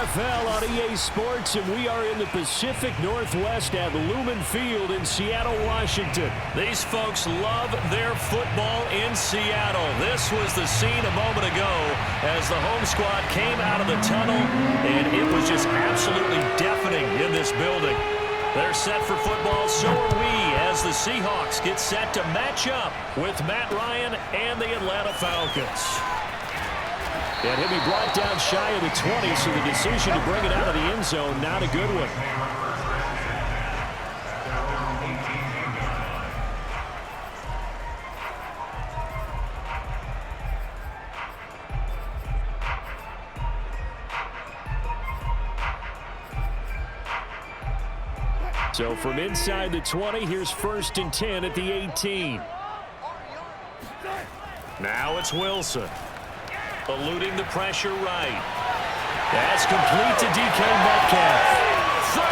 NFL on EA Sports, and we are in the Pacific Northwest at Lumen Field in Seattle, Washington. These folks love their football in Seattle. This was the scene a moment ago as the home squad came out of the tunnel, and it was just absolutely deafening in this building. They're set for football, so are we, as the Seahawks get set to match up with Matt Ryan and the Atlanta Falcons. And he'll be brought down shy of the 20, so the decision to bring it out of the end zone, not a good one. So from inside the 20, here's 1st and 10 at the 18. Now it's Wilson. Eluding the pressure right. That's complete to DK Metcalf. 30,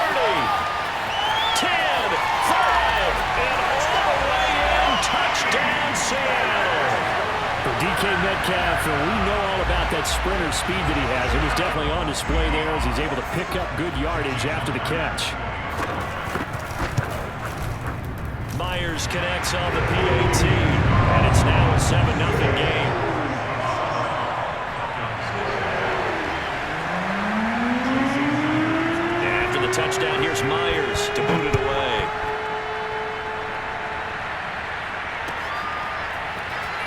10, 5, and all the way in. Touchdown, Seattle. For DK Metcalf, and we know all about that sprinter speed that he has. It was definitely on display there as he's able to pick up good yardage after the catch. Myers connects on the PAT, and it's now a 7-0 game. After the touchdown, here's Myers to boot it away.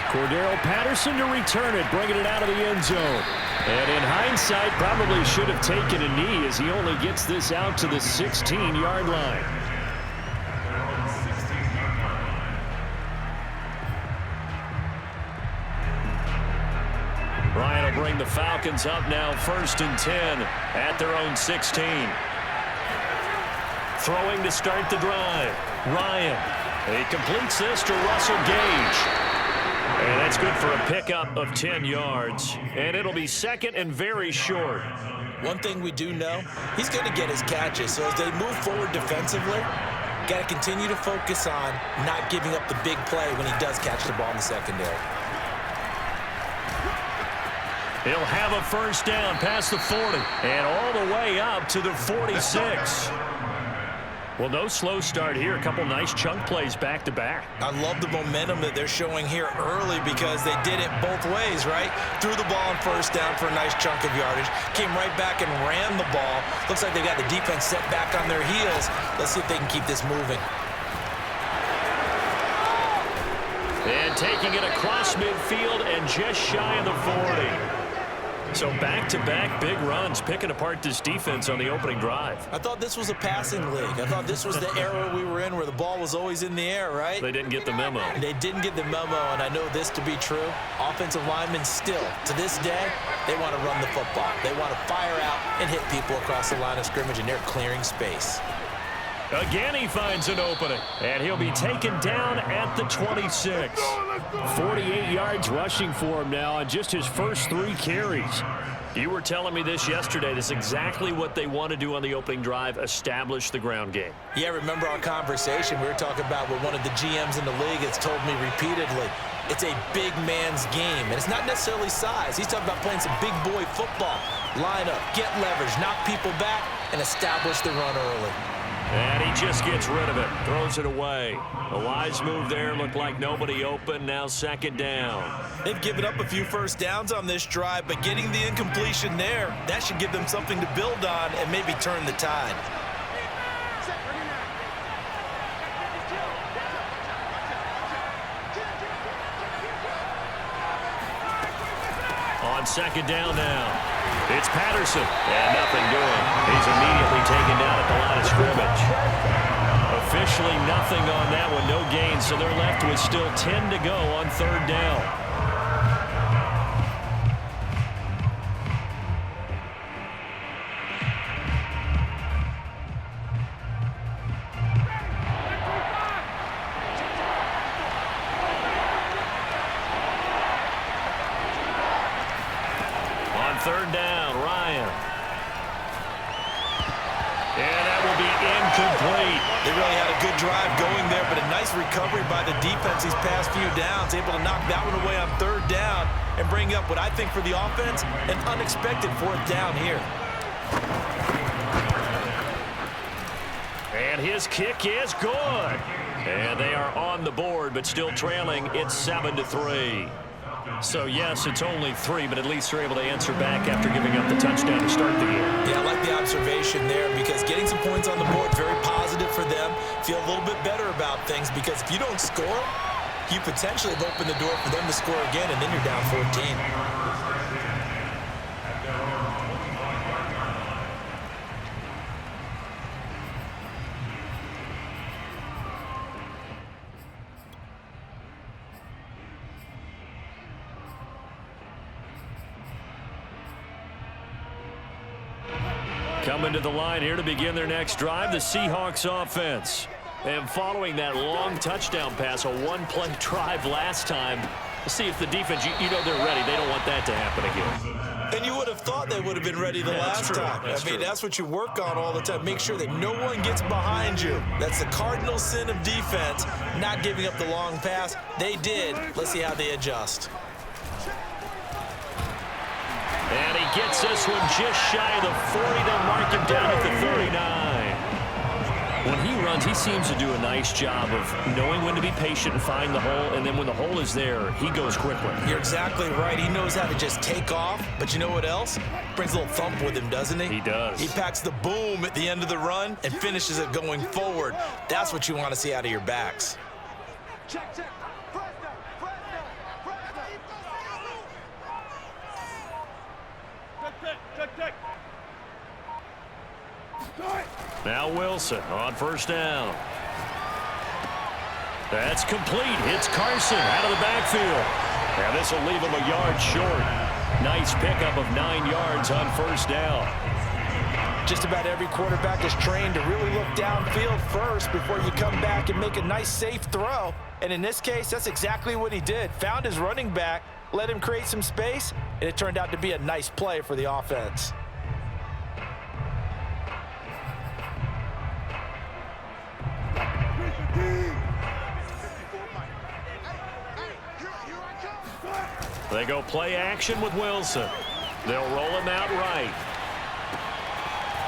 Cordero Patterson to return it, bringing it out of the end zone. And in hindsight, probably should have taken a knee as he only gets this out to the 16-yard line. Ryan will bring the Falcons up now, 1st and 10 at their own 16. Throwing to start the drive. Ryan. He completes this to Russell Gage. And that's good for a pickup of 10 yards. And it'll be 2nd and very short. One thing we do know, he's going to get his catches. So as they move forward defensively, got to continue to focus on not giving up the big play when he does catch the ball in the secondary. He'll have a 1st down past the 40 and all the way up to the 46. Well, no slow start here. A couple nice chunk plays back-to-back. I love the momentum that they're showing here early because they did it both ways, right? Threw the ball on 1st down for a nice chunk of yardage. Came right back and ran the ball. Looks like they got the defense set back on their heels. Let's see if they can keep this moving. And taking it across midfield and just shy of the 40. So back-to-back big runs, picking apart this defense on the opening drive. I thought this was a passing league. I thought this was the era we were in where the ball was always in the air, right? They didn't get the memo. They didn't get the memo, and I know this to be true. Offensive linemen still, to this day, they want to run the football. They want to fire out and hit people across the line of scrimmage, and they're clearing space. Again, he finds an opening, and he'll be taken down at the 26. 48 yards rushing for him now on just his first 3 carries. You were telling me this yesterday. This is exactly what they want to do on the opening drive, establish the ground game. Yeah, remember our conversation? We were talking about what one of the GMs in the league has told me repeatedly. It's a big man's game, and it's not necessarily size. He's talking about playing some big boy football. Line up, get leverage, knock people back, and establish the run early. And he just gets rid of it, throws it away. A wise move there, looked like nobody open, now 2nd down. They've given up a few 1st downs on this drive, but getting the incompletion there, that should give them something to build on and maybe turn the tide. On 2nd down now. It's Patterson, and nothing doing. He's immediately taken down at the line of scrimmage. Officially nothing on that one, no gain, so they're left with still 10 to go on 3rd down. On 3rd down, Ryan. And that will be incomplete. They really had a good drive going there, but a nice recovery by the defense these past few downs, able to knock that one away on 3rd down and bring up what I think for the offense, an unexpected 4th down here. And his kick is good. And they are on the board, but still trailing. It's 7-3. So, yes, it's only 3, but at least they're able to answer back after giving up the touchdown to start the game. Yeah, I like the observation there because getting some points on the board is very positive for them. Feel a little bit better about things because if you don't score, you potentially have opened the door for them to score again, and then you're down 14. Coming to the line here to begin their next drive, the Seahawks offense. And following that long touchdown pass, a one-play drive last time, let's see if the defense, you know they're ready. They don't want that to happen again. And you would have thought they would have been ready the last time. That's what you work on all the time. Make sure that no one gets behind you. That's the cardinal sin of defense, not giving up the long pass. They did. Let's see how they adjust. And he gets this one just shy of the 40. They'll mark him down at the 39. When he runs, he seems to do a nice job of knowing when to be patient and find the hole, and then when the hole is there, he goes quickly. You're exactly right. He knows how to just take off, but you know what else? Brings a little thump with him, doesn't he? He does. He packs the boom at the end of the run and finishes it going forward. That's what you want to see out of your backs. Check, check. Now Wilson on first down. That's complete. It's Carson out of the backfield. And this will leave him a yard short. Nice pickup of 9 yards on first down. Just about every quarterback is trained to really look downfield first before you come back and make a nice, safe throw. And in this case, that's exactly what he did. Found his running back, let him create some space, and it turned out to be a nice play for the offense. They go play action with Wilson. They'll roll him out right.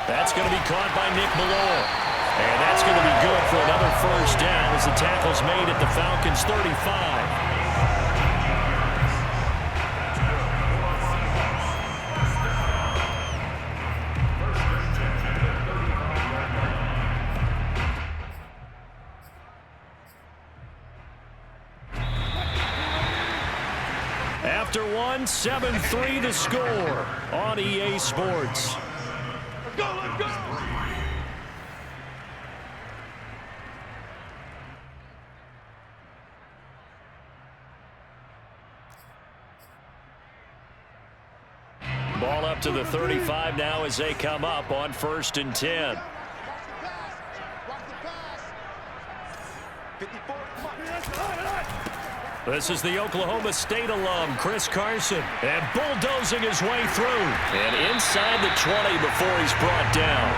That's going to be caught by Nick Malone. And that's going to be good for another first down as the tackle's made at the Falcons' 35. After 7-3 the score on EA Sports. Let's go, let's go! Ball up to the 35 now as they come up on 1st and 10. Watch the pass. 54, come on. This is the Oklahoma State alum, Chris Carson, and bulldozing his way through. And inside the 20 before he's brought down.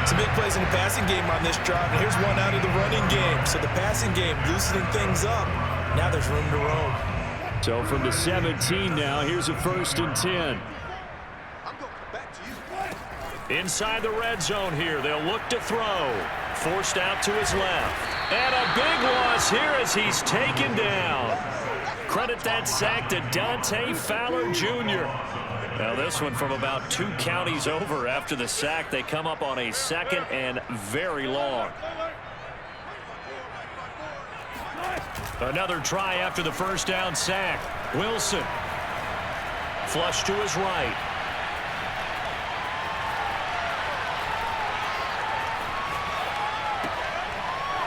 Some big plays in the passing game on this drive, and here's one out of the running game. So the passing game loosening things up. Now there's room to roam. So from the 17 now, here's a 1st and 10. I'm going back to you. Inside the red zone here, they'll look to throw. Forced out to his left. And a big loss here as he's taken down. Credit that sack to Dante Fowler Jr. Now this one from about 2 counties over after the sack. They come up on a 2nd and very long. Another try after the first down sack. Wilson. Flush to his right.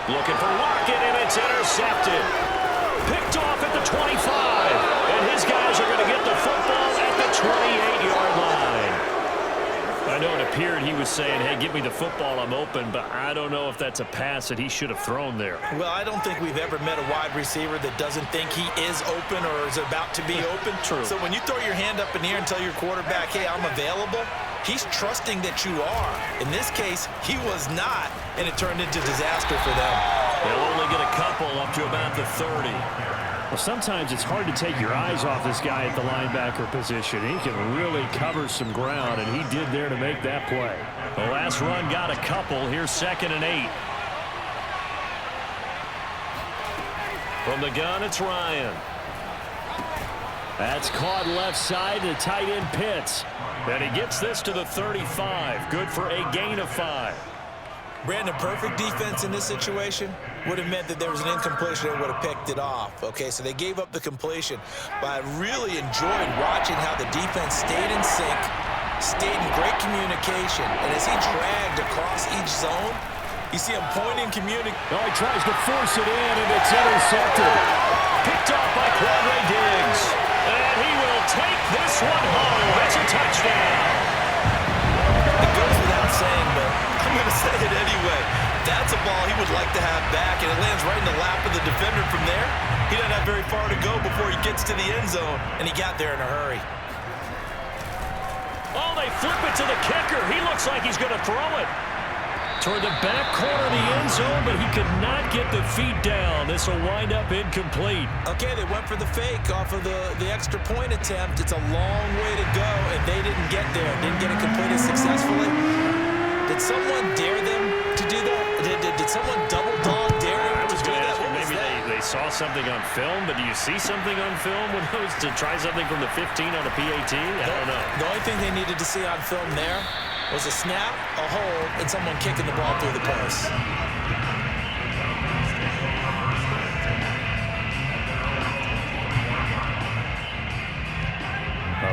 Looking for Lockett, and it's intercepted. Picked off at the 25. And his guys are going to get the football at the 28-yard line. I know it appeared he was saying, hey, give me the football, I'm open, but I don't know if that's a pass that he should have thrown there. Well, I don't think we've ever met a wide receiver that doesn't think he is open or is about to be open. True. So when you throw your hand up in the air and tell your quarterback, hey, I'm available, he's trusting that you are. In this case, he was not, and it turned into disaster for them. They'll only get a couple up to about the 30. Well, sometimes it's hard to take your eyes off this guy at the linebacker position. He can really cover some ground, and he did there to make that play. The last run got a couple. Here's 2nd and 8. From the gun, it's Ryan. That's caught left side to tight end Pitts. And he gets this to the 35. Good for a gain of 5. Brandon, perfect defense in this situation would have meant that there was an incompletion that would have picked it off. Okay, so they gave up the completion. But I really enjoyed watching how the defense stayed in sync, stayed in great communication. And as he dragged across each zone, you see him pointing, communicating. Oh, he tries to force it in, and it's intercepted. Picked off by Quadre Diggs. And he will take this one home. It's a touchdown. It goes without saying, but I'm going to say it anyway. That's a ball he would like to have back, and it lands right in the lap of the defender from there. He doesn't have very far to go before he gets to the end zone, and he got there in a hurry. Oh, they flip it to the kicker. He looks like he's going to throw it toward the back corner of the end zone, but he could not get the feet down. This will wind up incomplete. Okay, they went for the fake off of the extra point attempt. It's a long way to go, and they didn't get there. Didn't get it completed successfully. Did someone dare them to do that? Did someone double dog dare them to do that? Maybe they saw something on film, but do you see something on film when it was to try something from the 15 on a PAT? I don't know. The only thing they needed to see on film there was a snap, a hold, and someone kicking the ball through the post.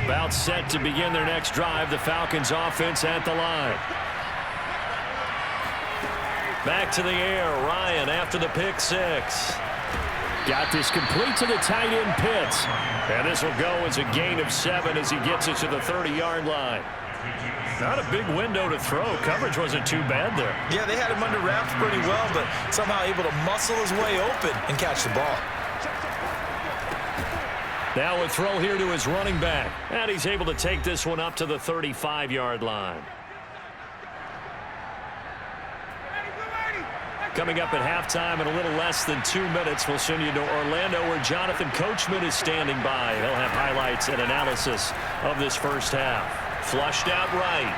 About set to begin their next drive, the Falcons offense at the line. Back to the air, Ryan after the pick 6. Got this complete to the tight end Pitts. And this will go as a gain of 7 as he gets it to the 30-yard line. Not a big window to throw. Coverage wasn't too bad there. Yeah, they had him under wraps pretty well, but somehow able to muscle his way open and catch the ball. Now a throw here to his running back. And he's able to take this one up to the 35-yard line. Coming up at halftime in a little less than 2 minutes, we'll send you to Orlando where Jonathan Coachman is standing by. He'll have highlights and analysis of this first half. Flushed out right.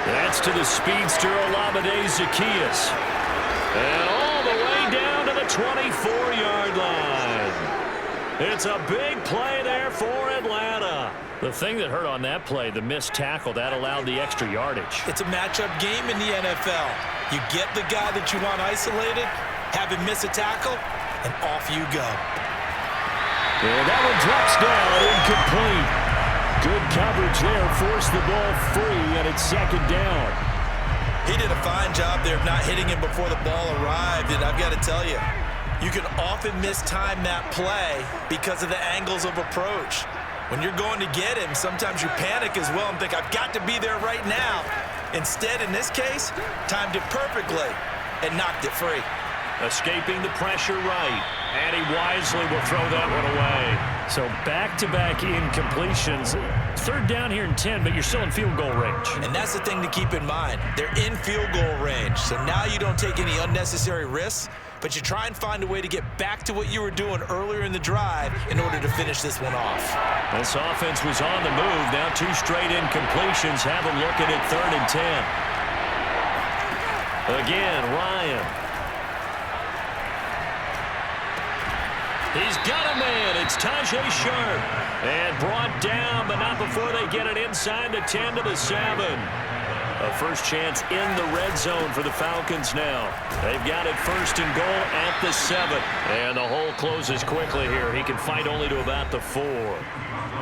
That's to the speedster Olamide Zaccheaus. And all the way down to the 24-yard line. It's a big play there for Atlanta. The thing that hurt on that play, the missed tackle, that allowed the extra yardage. It's a matchup game in the NFL. You get the guy that you want isolated, have him miss a tackle, and off you go. And that one drops down, incomplete. Good coverage there, forced the ball free, and it's 2nd down. He did a fine job there of not hitting him before the ball arrived, and I've got to tell you, you can often mistime that play because of the angles of approach. When you're going to get him, sometimes you panic as well and think, I've got to be there right now. Instead, in this case, timed it perfectly and knocked it free. Escaping the pressure right, and he wisely will throw that one away. So back-to-back incompletions. 3rd down here in 10, but you're still in field goal range. And that's the thing to keep in mind. They're in field goal range, so now you don't take any unnecessary risks, but you try and find a way to get back to what you were doing earlier in the drive in order to finish this one off. This offense was on the move. Now 2 straight incompletions have them looking at 3rd and 10. Again, Ryan. He's got a man. It's Tajay Sharp. And brought down, but not before they get it inside the 10 to the 7. A first chance in the red zone for the Falcons now. They've got it 1st and goal at the 7. And the hole closes quickly here. He can fight only to about the 4.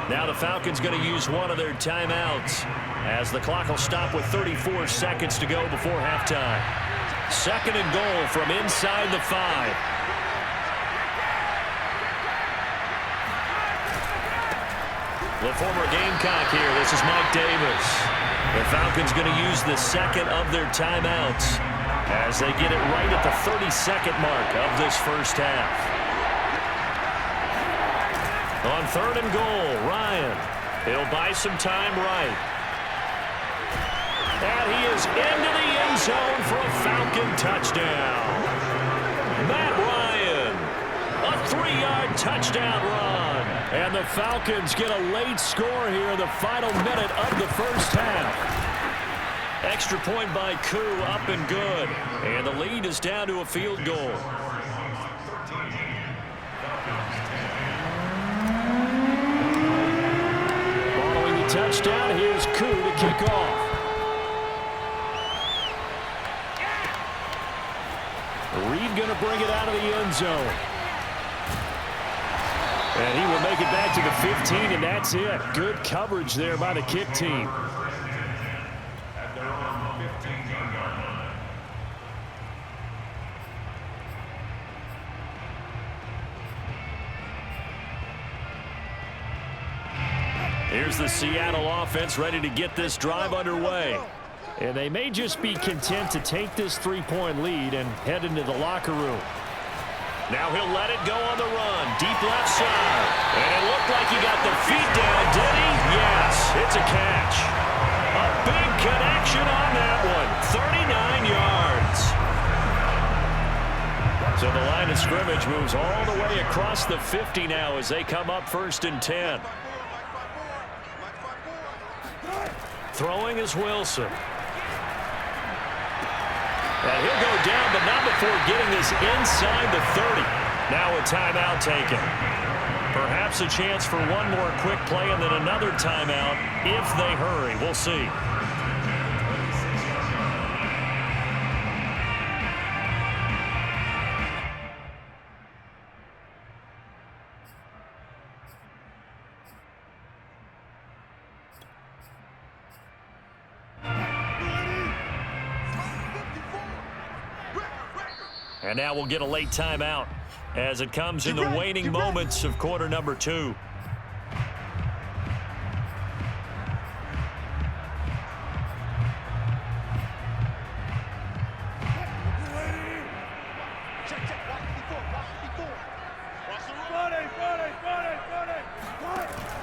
Now the Falcons going to use one of their timeouts as the clock will stop with 34 seconds to go before halftime. 2nd and goal from inside the 5. The former Gamecock here. This is Mike Davis. The Falcons going to use the 2nd of their timeouts as they get it right at the 32nd mark of this first half. On 3rd and goal, Ryan. He'll buy some time right. And he is into the end zone for a Falcon touchdown. Matt Ryan. 3-yard touchdown run. And the Falcons get a late score here in the final minute of the first half. Extra point by Koo, up and good. And the lead is down to a field goal. Following the touchdown, here's Koo to kick off. Reed going to bring it out of the end zone. And he will make it back to the 15, and that's it. Good coverage there by the kick team. Here's the Seattle offense ready to get this drive underway. And they may just be content to take this 3-point lead and head into the locker room. Now he'll let it go on the run. Deep left side. And it looked like he got the feet down, did he? Yes, it's a catch. A big connection on that one. 39 yards. So the line of scrimmage moves all the way across the 50 now as they come up 1st and 10. Throwing is Wilson. And he'll go down, but not before getting this inside the 30. Now a timeout taken. Perhaps a chance for one more quick play and then another timeout if they hurry. We'll see. And now we'll get a late timeout as it comes in the waning moments of quarter number 2.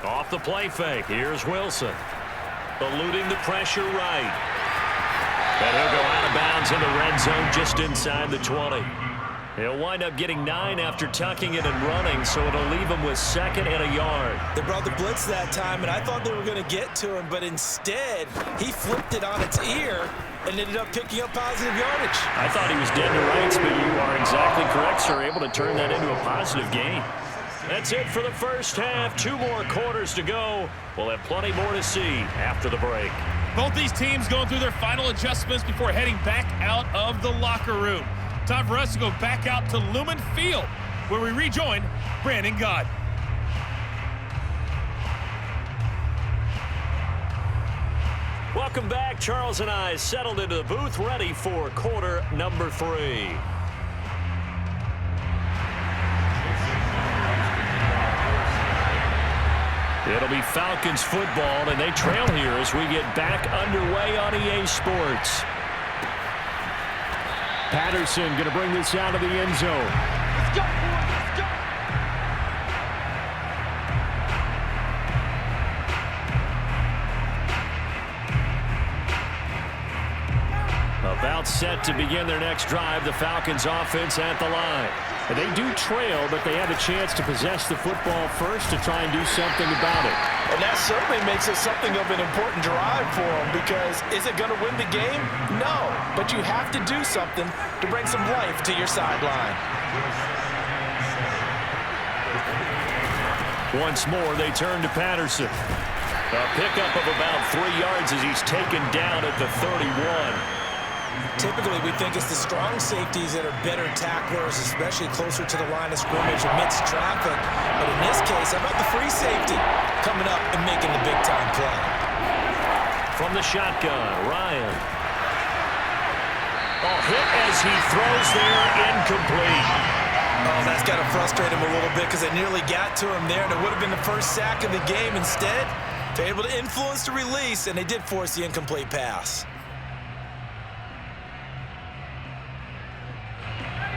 Off the play fake. Here's Wilson. Eluding the pressure right. And he'll go out of bounds in the red zone just inside the 20. He'll wind up getting 9 after tucking it and running, so it'll leave him with 2nd and a yard. They brought the blitz that time, and I thought they were going to get to him, but instead he flipped it on its ear and ended up picking up positive yardage. I thought he was dead to rights, but you are exactly correct, sir. Able to turn that into a positive gain. That's it for the first half. 2 more quarters to go. We'll have plenty more to see after the break. Both these teams going through their final adjustments before heading back out of the locker room. Time for us to go back out to Lumen Field, where we rejoin Brandon Gott. Welcome back. Charles and I settled into the booth, ready for quarter number 3. It'll be Falcons football, and they trail here as we get back underway on EA Sports. Patterson going to bring this out of the end zone. Let's go, boys. Let's go. About set to begin their next drive, the Falcons offense at the line. And they do trail, but they have a chance to possess the football first to try and do something about it. And that certainly makes it something of an important drive for them, because is it going to win the game? No, but you have to do something to bring some life to your sideline. Once more, they turn to Patterson. A pickup of about 3 yards as he's taken down at the 31. Typically, we think it's the strong safeties that are better tacklers, especially closer to the line of scrimmage amidst traffic. But in this case, how about the free safety coming up and making the big-time play? From the shotgun, Ryan. Hit as he throws there, incomplete. Oh, that's got to frustrate him a little bit, because they nearly got to him there, and it would have been the first sack of the game. Instead, they're able to influence the release, and they did force the incomplete pass.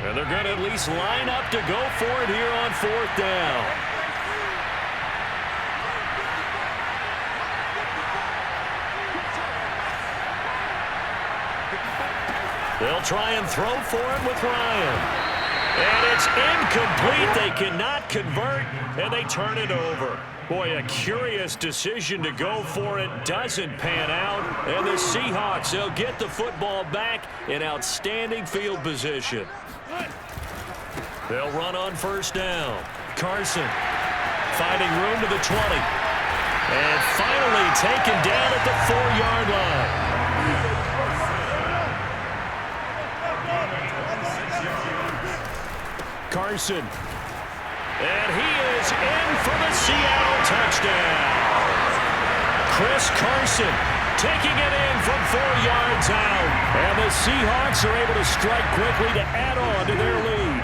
And they're going to at least line up to go for it here on 4th down. They'll try and throw for it with Ryan. And it's incomplete. They cannot convert, and they turn it over. Boy, a curious decision to go for it. Doesn't pan out. And the Seahawks, they'll get the football back in outstanding field position. They'll run on first down. Carson finding room to the 20. And finally taken down at the 4-yard line. Carson. And he is in for the Seattle touchdown. Chris Carson taking it in from 4 yards out. And the Seahawks are able to strike quickly to add on to their lead.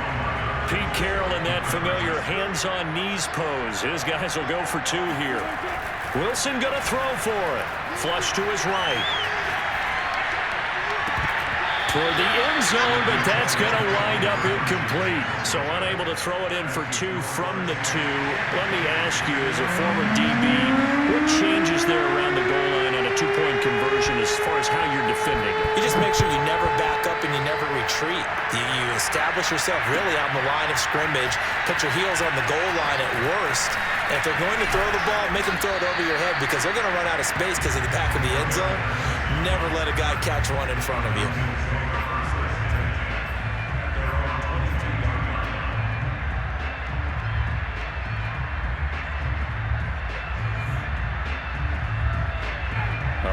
Pete Carroll in that familiar hands-on knees pose. His guys will go for 2 here. Wilson going to throw for it. Flush to his right. Toward the end zone, but that's going to wind up incomplete. So unable to throw it in for 2 from the 2. Let me ask you, as a former DB, what changes there around the goal line on a 2-point conversion as far as how you're defending it? You just make sure you never back up and you never retreat. You establish yourself really on the line of scrimmage, put your heels on the goal line at worst. And if they're going to throw the ball, make them throw it over your head because they're going to run out of space because of the back of the end zone. Never let a guy catch one in front of you.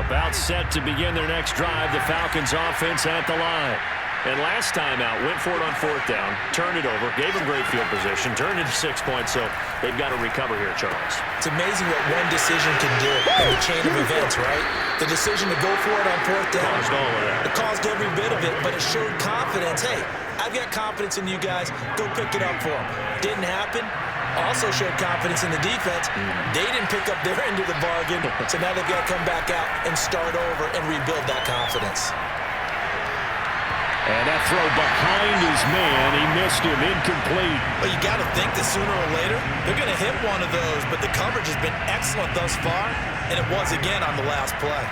About set to begin their next drive, the Falcons offense at the line. And last time out, went for it on 4th down, turned it over, gave them great field position, turned it 6 points, so they've got to recover here, Charles. It's amazing what one decision can do in the chain of events, right? The decision to go for it on 4th down. Caused all of that. It caused every bit of it, but it showed confidence. Hey, I've got confidence in you guys. Go pick it up for them. Didn't happen. Also showed confidence in the defense. They didn't pick up their end of the bargain, so now they've got to come back out and start over and rebuild that confidence. And that throw behind his man, he missed him, incomplete. Well, you got to think that sooner or later, they're going to hit one of those, but the coverage has been excellent thus far, and it was again on the last play.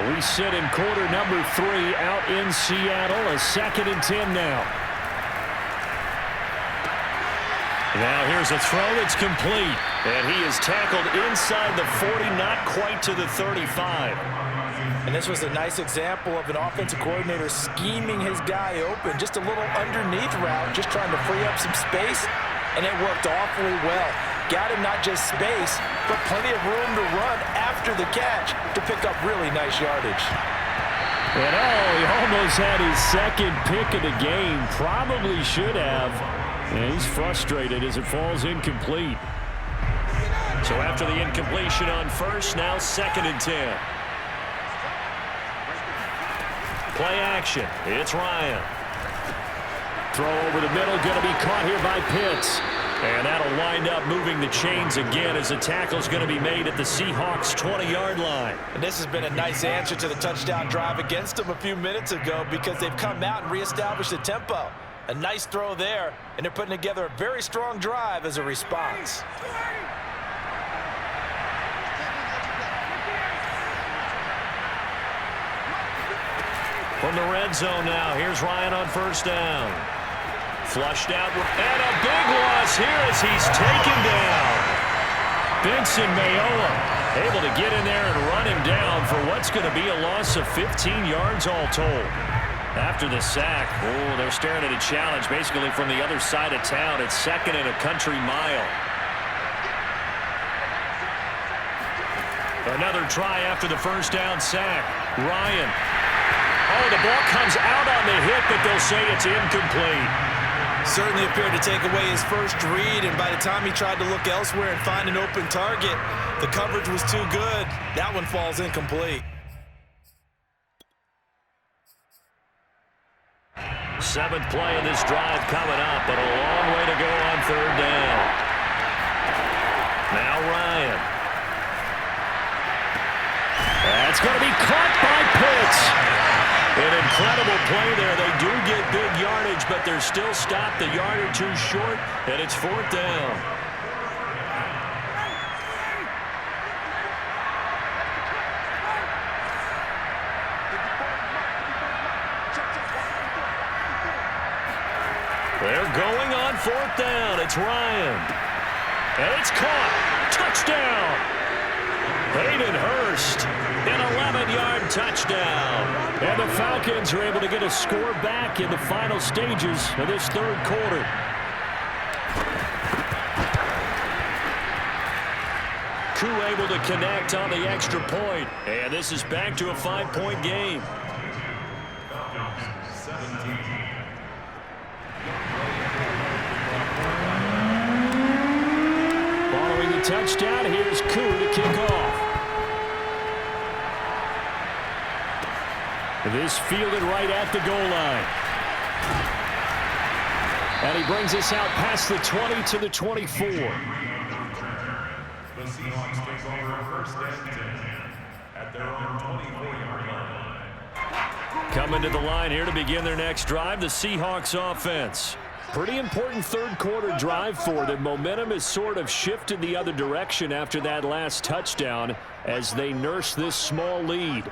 We sit in quarter number 3 out in Seattle, a 2nd and 10 now. Now here's a throw that's complete, and he is tackled inside the 40, not quite to the 35. And this was a nice example of an offensive coordinator scheming his guy open, just a little underneath route, just trying to free up some space, and it worked awfully well. Got him not just space, but plenty of room to run after the catch to pick up really nice yardage. And he almost had his 2nd pick of the game. Probably should have. And he's frustrated as it falls incomplete. So after the incompletion on first, now 2nd and 10. Play action. It's Ryan. Throw over the middle, going to be caught here by Pitts. And that'll wind up moving the chains again as the tackle's going to be made at the Seahawks 20-yard line. And this has been a nice answer to the touchdown drive against them a few minutes ago because they've come out and reestablished the tempo. A nice throw there, and they're putting together a very strong drive as a response. From the red zone now, here's Ryan on first down. Flushed out, and a big loss here as he's taken down. Benson Mayowa able to get in there and run him down for what's going to be a loss of 15 yards all told. After the sack, they're staring at a challenge basically from the other side of town. It's 2nd and a country mile. Another try after the first down sack. Ryan. Oh, the ball comes out on the hit, but they'll say it's incomplete. Certainly appeared to take away his first read, and by the time he tried to look elsewhere and find an open target, the coverage was too good. That one falls incomplete. 7th play of this drive coming up, but a long way to go on 3rd down. Now Ryan. That's going to be caught by Pitts. An incredible play there. They do get big yardage, but they're still stopped a yard or 2 short, and it's 4th down. They're going 4th down. It's Ryan. And it's caught. Touchdown. Hayden Hurst. An 11-yard touchdown. And the Falcons are able to get a score back in the final stages of this 3rd quarter. Koo able to connect on the extra point. And this is back to a 5-point game. Following the touchdown, here's Koo to kick off. This fielded right at the goal line. And he brings us out past the 20 to the 24. The Seahawks take over first and 10 at their own 24-yard line. Coming to the line here to begin their next drive, the Seahawks offense. Pretty important 3rd quarter drive for them. Momentum has sort of shifted the other direction after that last touchdown as they nurse this small lead.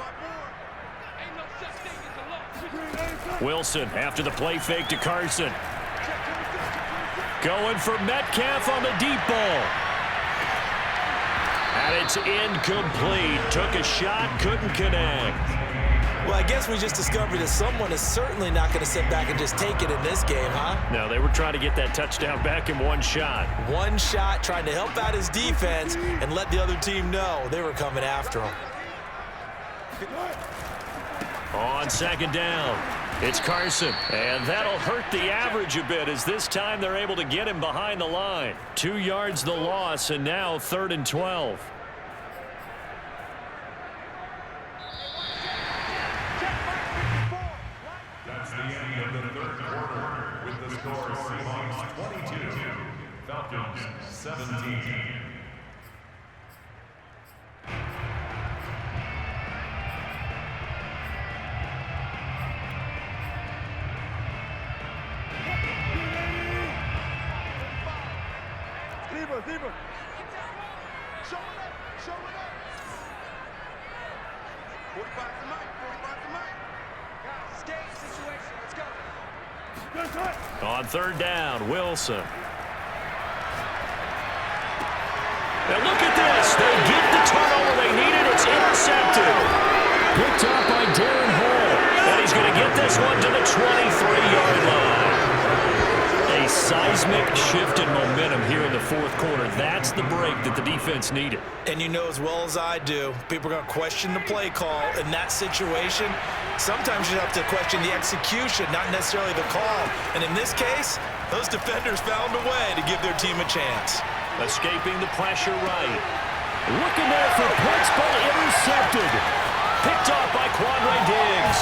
Wilson after the play fake to Carson. Going for Metcalf on the deep ball. And it's incomplete. Took a shot, couldn't connect. Well, I guess we just discovered that someone is certainly not going to sit back and just take it in this game, huh? No, they were trying to get that touchdown back in one shot. One shot, trying to help out his defense and let the other team know they were coming after him. On 2nd down, it's Carson. And that'll hurt the average a bit as this time they're able to get him behind the line. 2 yards the loss, and now 3rd and 12. That's the end of the 3rd quarter with the score Seahawks 22, Falcons 17. Deeper. Show it up. 45 to Mike. Guys, it's game situation. Let's go. On 3rd down, Wilson. And look at this. They get the turnover they needed. It's intercepted. Picked up by Darren Hall. And he's going to get this one to the 23-yard line. A seismic shift in momentum here in the 4th quarter. That's the break that the defense needed. And you know as well as I do, people are going to question the play call in that situation. Sometimes you have to question the execution, not necessarily the call. And in this case, those defenders found a way to give their team a chance. Escaping the pressure right. Looking there for points, but intercepted. Picked off by Quandre Diggs.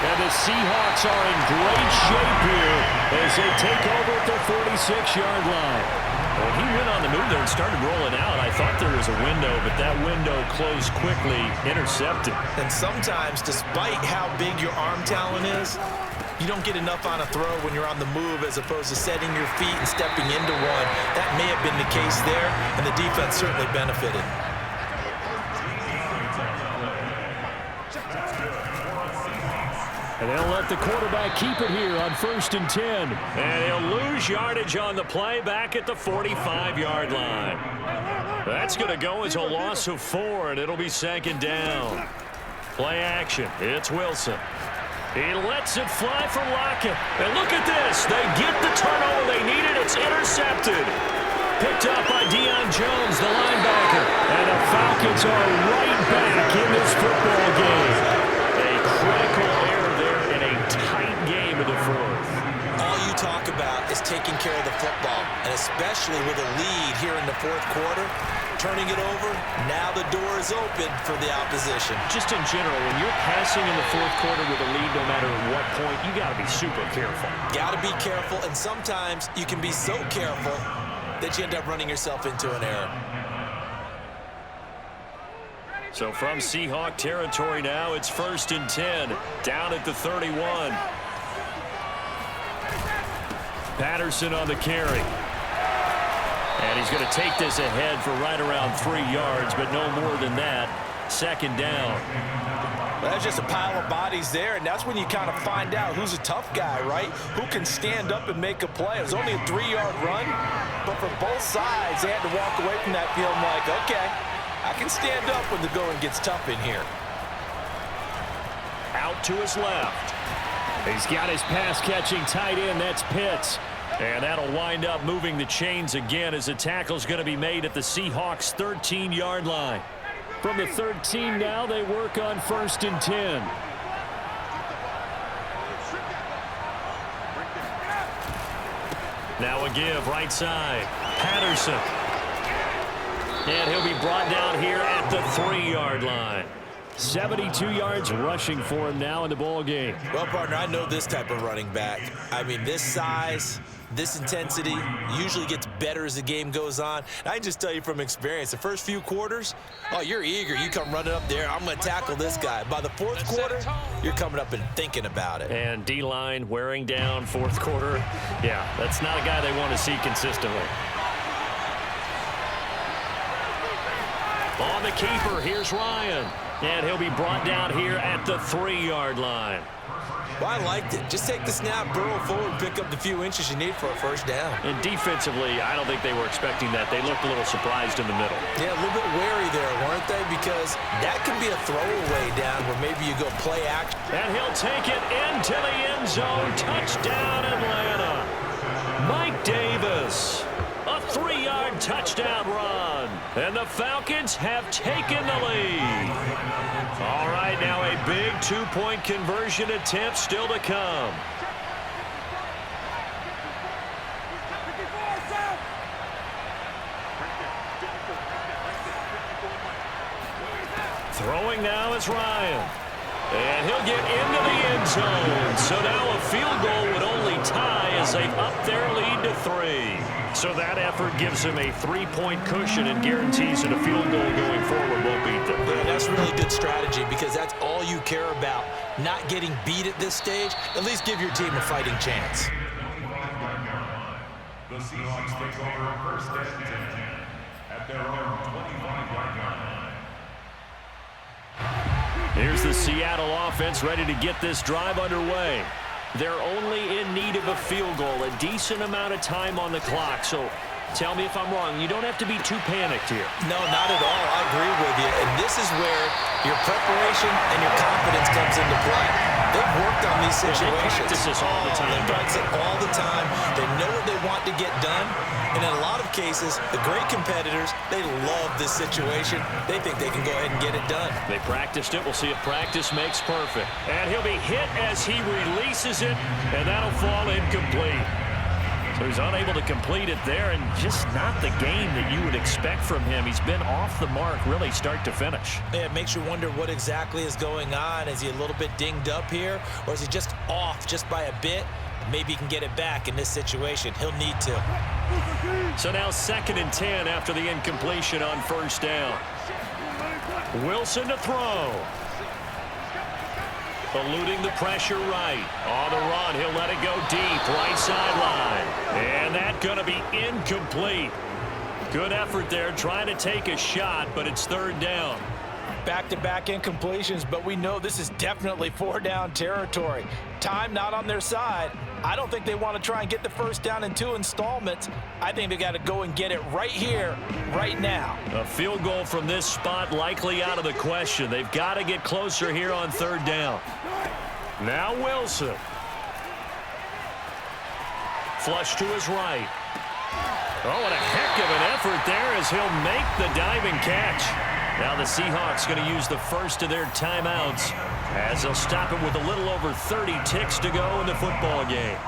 And the Seahawks are in great shape here as they take over at their 46-yard line. Well, he went on the move there and started rolling out. I thought there was a window, but that window closed quickly, intercepted. And sometimes, despite how big your arm talent is, you don't get enough on a throw when you're on the move as opposed to setting your feet and stepping into one. That may have been the case there, and the defense certainly benefited. And they'll let the quarterback keep it here on 1st and 10. And he'll lose yardage on the play back at the 45-yard line. That's going to go as a loss of 4, and it'll be 2nd down. Play action. It's Wilson. He lets it fly for Lockett. And look at this. They get the turnover they needed. It's intercepted. Picked up by Deion Jones, the linebacker. And the Falcons are right back in this football game. A critical error there in a tight game in the 4th. All you talk about is taking care of the football, and especially with a lead here in the 4th quarter, turning it over, now the door is open for the opposition. Just in general, when you're passing in the 4th quarter with a lead, no matter at what point, you got to be super careful. Got to be careful, and sometimes you can be so careful that you end up running yourself into an error. So from Seahawk territory now, it's 1st and 10, down at the 31. Patterson on the carry. And he's going to take this ahead for right around 3 yards, but no more than that. second down. That's just a pile of bodies there, and that's when you kind of find out who's a tough guy, right? Who can stand up and make a play. It was only a 3-yard run, but for both sides, they had to walk away from that feeling like, okay, I can stand up when the going gets tough in here. Out to his left. He's got his pass-catching tight end. That's Pitts. And that'll wind up moving the chains again as the tackle's going to be made at the Seahawks' 13-yard line. From the 13 now, they work on 1st and 10. Now a give right side. Patterson. And he'll be brought down here at the 3-yard line. 72 yards rushing for him now in the ball game. Well, partner, I know this type of running back. I mean, this size, this intensity usually gets better as the game goes on. And I can just tell you from experience, the first few quarters, oh, you're eager. You come running up there, I'm going to tackle this guy. By the 4th quarter, you're coming up and thinking about it. And D-line wearing down 4th quarter. Yeah, that's not a guy they want to see consistently. On the keeper, here's Ryan. And he'll be brought down here at the 3-yard line. Well, I liked it. Just take the snap, burrow forward, pick up the few inches you need for a first down. And defensively, I don't think they were expecting that. They looked a little surprised in the middle. Yeah, a little bit wary there, weren't they? Because that can be a throwaway down where maybe you go play action. And he'll take it into the end zone. Touchdown, Atlanta. Mike Davis. A 3-yard touchdown run. And the Falcons have taken the lead. All right, now a big 2-point conversion attempt still to come. Throwing now is Ryan. And he'll get into the end zone. So now a field goal would only tie as they've upped their lead to 3. So that effort gives them a 3-point cushion and guarantees that a field goal going forward won't beat them. Yeah, that's really good strategy because that's all you care about. Not getting beat at this stage. At least give your team a fighting chance. The Seahawks take over 1st and 10 at their own 25-yard line. Here's the Seattle offense ready to get this drive underway. They're only in need of a field goal, a decent amount of time on the clock. So tell me if I'm wrong. You don't have to be too panicked here. No, not at all. I agree with you. And this is where your preparation and your confidence comes into play. They've worked on these situations. They practice this all the time. They practice it all the time. They know what they want to get done. And in a lot of cases, the great competitors, they love this situation. They think they can go ahead and get it done. They practiced it. We'll see if practice makes perfect. And he'll be hit as he releases it, and that'll fall incomplete. So he's unable to complete it there, and just not the game that you would expect from him. He's been off the mark really start to finish. Yeah, it makes you wonder what exactly is going on. Is he a little bit dinged up here, or is he just off just by a bit? Maybe he can get it back in this situation. He'll need to. So now 2nd and 10 after the incompletion on 1st down. Wilson to throw. Eluding the pressure right. On the run, he'll let it go deep, right sideline. And that's going to be incomplete. Good effort there, trying to take a shot, but it's 3rd down. Back-to-back incompletions, but we know this is definitely 4-down territory. Time not on their side. I don't think they want to try and get the 1st down in 2 installments. I think they got to go and get it right here, right now. A field goal from this spot likely out of the question. They've got to get closer here on 3rd down. Now Wilson. Flush to his right. Oh, what a heck of an effort there as he'll make the diving catch. Now the Seahawks going to use the first of their timeouts as they'll stop it with a little over 30 ticks to go in the football game.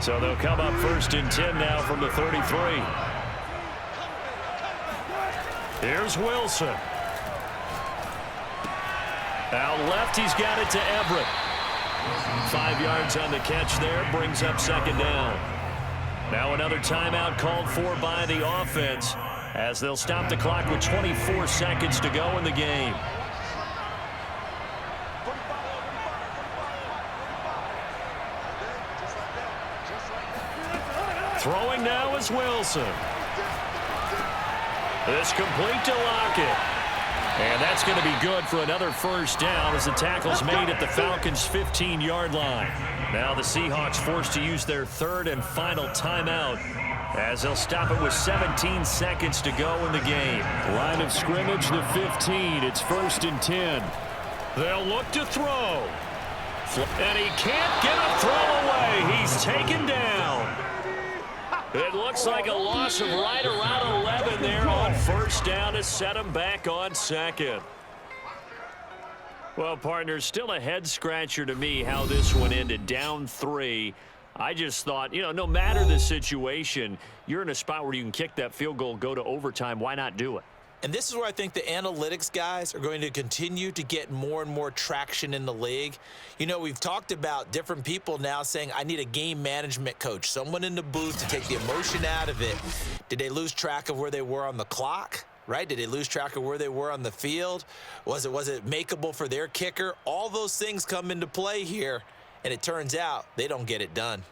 So they'll come up 1st and 10 now from the 33. Here's Wilson. Out left, he's got it to Everett. 5 yards on the catch there, brings up 2nd down. Now another timeout called for by the offense as they'll stop the clock with 24 seconds to go in the game. Throwing now is Wilson. It's complete to Lockett. And that's going to be good for another first down as the tackle's made at the Falcons' 15-yard line. Now the Seahawks forced to use their third and final timeout as they'll stop it with 17 seconds to go in the game. Line of scrimmage, the 15. It's 1st and 10. They'll look to throw. And he can't get a throw away. He's taken down. It looks like a loss of right around 11 there on first down to set him back on second. Well, partners, still a head-scratcher to me how this one ended, down 3. I just thought, no matter the situation, you're in a spot where you can kick that field goal, go to overtime. Why not do it? And this is where I think the analytics guys are going to continue to get more and more traction in the league. We've talked about different people now saying, I need a game management coach, someone in the booth to take the emotion out of it. Did they lose track of where they were on the clock? Right? Did they lose track of where they were on the field? Was it makeable for their kicker? All those things come into play here, and it turns out they don't get it done.